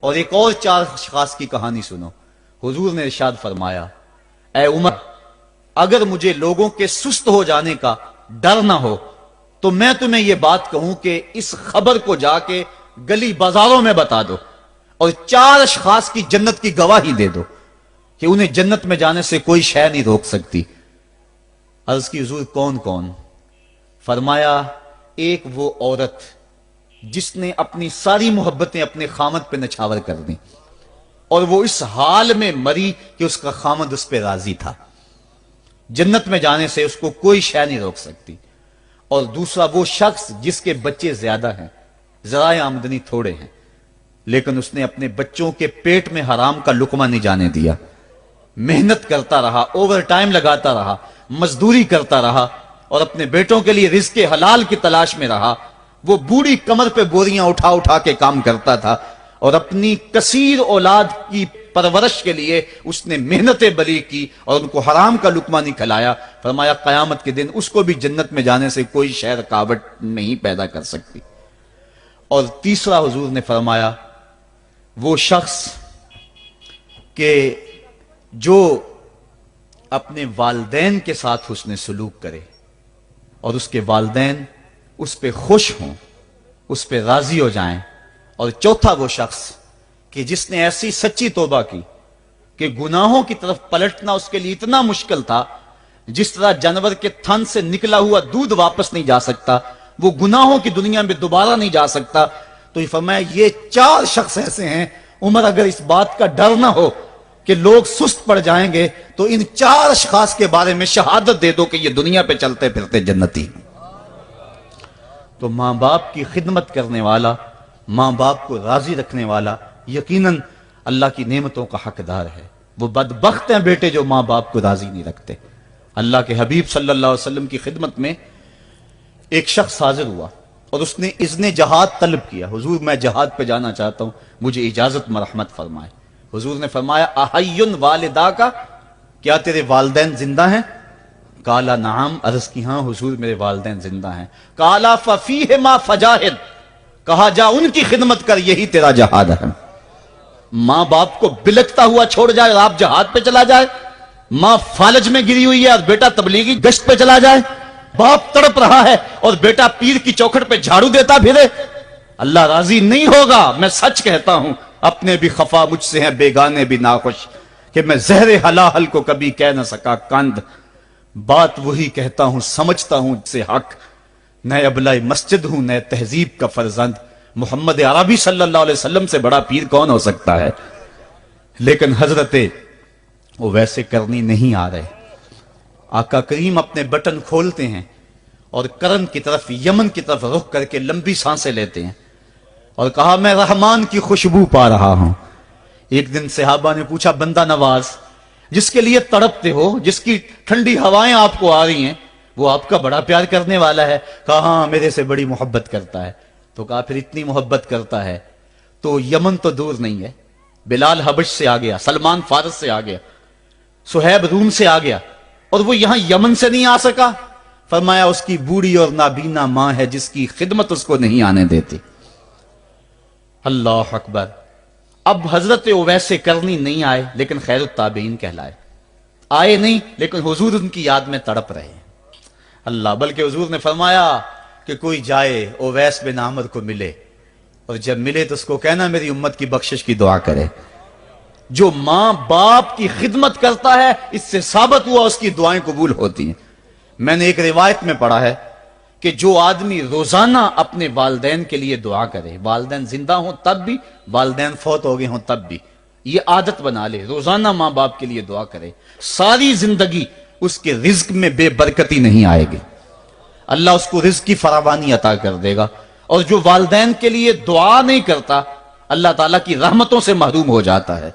اور ایک اور 4 اشخاص کی کہانی سنو۔ حضور نے ارشاد فرمایا، اے عمر، اگر مجھے لوگوں کے سست ہو جانے کا ڈر نہ ہو تو میں تمہیں یہ بات کہوں کہ اس خبر کو جا کے گلی بازاروں میں بتا دو اور 4 اشخاص کی جنت کی گواہی دے دو کہ انہیں جنت میں جانے سے کوئی شے نہیں روک سکتی۔ عرض کی حضور کون کون؟ فرمایا، ایک وہ عورت جس نے اپنی ساری محبتیں اپنے خامد پہ نچھاور کر دیں اور وہ اس حال میں مری کہ اس کا خامد اس پہ راضی تھا، جنت میں جانے سے اس کو کوئی شے نہیں روک سکتی۔ اور دوسرا وہ شخص جس کے بچے زیادہ ہیں، ذرائع آمدنی تھوڑے ہیں، لیکن اس نے اپنے بچوں کے پیٹ میں حرام کا لقمہ نہیں جانے دیا، محنت کرتا رہا، اوور ٹائم لگاتا رہا، مزدوری کرتا رہا اور اپنے بیٹوں کے لیے رزق حلال کی تلاش میں رہا۔ وہ بوڑھی کمر پہ بوریاں اٹھا اٹھا کے کام کرتا تھا اور اپنی کثیر اولاد کی پرورش کے لیے اس نے محنتیں بری کی اور ان کو حرام کا لقمہ نہیں کھلایا۔ فرمایا قیامت کے دن اس کو بھی جنت میں جانے سے کوئی شے رکاوٹ نہیں پیدا کر سکتی۔ اور تیسرا حضور نے فرمایا، وہ شخص کہ جو اپنے والدین کے ساتھ حسن سلوک کرے اور اس کے والدین اس پہ خوش ہوں، اس پہ راضی ہو جائیں۔ اور چوتھا وہ شخص کہ جس نے ایسی سچی توبہ کی کہ گناہوں کی طرف پلٹنا اس کے لیے اتنا مشکل تھا، جس طرح جانور کے تھن سے نکلا ہوا دودھ واپس نہیں جا سکتا، وہ گناہوں کی دنیا میں دوبارہ نہیں جا سکتا۔ تو یہ فرمایا یہ 4 شخص ایسے ہیں، عمر اگر اس بات کا ڈر نہ ہو کہ لوگ سست پڑ جائیں گے تو ان 4 اشخاص کے بارے میں شہادت دے دو کہ یہ دنیا پہ چلتے پھرتے جنتی۔ تو ماں باپ کی خدمت کرنے والا، ماں باپ کو راضی رکھنے والا یقیناً اللہ کی نعمتوں کا حقدار ہے۔ وہ بدبخت ہیں بیٹے جو ماں باپ کو راضی نہیں رکھتے۔ اللہ کے حبیب صلی اللہ علیہ وسلم کی خدمت میں ایک شخص حاضر ہوا اور اس نے اذن جہاد طلب کیا، حضور میں جہاد پہ جانا چاہتا ہوں، مجھے اجازت مرحمت فرمائے۔ حضور نے فرمایا، احیٌ والدا کا، کیا تیرے والدین زندہ ہیں؟ کالا نعم، عرض کی ہاں حضور میرے والدین زندہ ہیں۔ کالا ففیہما فجاہد، کہا جا ان کی خدمت کر، یہی تیرا جہاد ہے۔ ماں باپ کو بلکتا ہوا چھوڑ جائے اور آپ جہاد پہ چلا جائے، ماں فالج میں گری ہوئی ہے اور بیٹا تبلیغی گشت پہ چلا جائے، باپ تڑپ رہا ہے اور بیٹا پیر کی چوکھٹ پہ جھاڑو دیتا پھرے، اللہ راضی نہیں ہوگا۔ میں سچ کہتا ہوں، اپنے بھی خفا مجھ سے ہیں، بیگانے بھی ناخوش، کہ میں زہر حلاحل کو کبھی کہہ نہ سکا کند، بات وہی کہتا ہوں سمجھتا ہوں سے حق، نئے ابلۂ مسجد ہوں، نئے تہذیب کا فرزند، محمد عربی صلی اللہ علیہ وسلم سے بڑا پیر کون ہو سکتا ہے؟ لیکن حضرت وہ ویسے کرنی نہیں آ رہے۔ آقا کریم اپنے بٹن کھولتے ہیں اور کرن کی طرف، یمن کی طرف رخ کر کے لمبی سانسیں لیتے ہیں اور کہا، میں رحمان کی خوشبو پا رہا ہوں۔ ایک دن صحابہ نے پوچھا، بندہ نواز جس کے لیے تڑپتے ہو، جس کی ٹھنڈی ہوائیں آپ کو آ رہی ہیں، وہ آپ کا بڑا پیار کرنے والا ہے؟ کہا ہاں، میرے سے بڑی محبت کرتا ہے۔ تو کہا پھر اتنی محبت کرتا ہے تو یمن تو دور نہیں ہے، بلال حبش سے آ گیا، سلمان فارس سے آ گیا، سہیب روم سے آ گیا، اور وہ یہاں یمن سے نہیں آ سکا؟ فرمایا اس کی بوڑھی اور نابینا ماں ہے جس کی خدمت اس کو نہیں آنے دیتی۔ اللہ اکبر۔ اب حضرت اویس کرنی نہیں آئے لیکن خیر التابعین کہلائے، آئے نہیں لیکن حضور ان کی یاد میں تڑپ رہے ہیں۔ اللہ، بلکہ حضور نے فرمایا کہ کوئی جائے اویس بن عامر کو ملے اور جب ملے تو اس کو کہنا میری امت کی بخشش کی دعا کرے۔ جو ماں باپ کی خدمت کرتا ہے اس سے ثابت ہوا اس کی دعائیں قبول ہوتی ہیں۔ میں نے ایک روایت میں پڑھا ہے کہ جو آدمی روزانہ اپنے والدین کے لیے دعا کرے، والدین زندہ ہوں تب بھی، والدین فوت ہو گئے ہوں تب بھی، یہ عادت بنا لے، روزانہ ماں باپ کے لیے دعا کرے، ساری زندگی اس کے رزق میں بے برکتی نہیں آئے گی، اللہ اس کو رزق کی فراوانی عطا کر دے گا۔ اور جو والدین کے لیے دعا نہیں کرتا، اللہ تعالیٰ کی رحمتوں سے محروم ہو جاتا ہے۔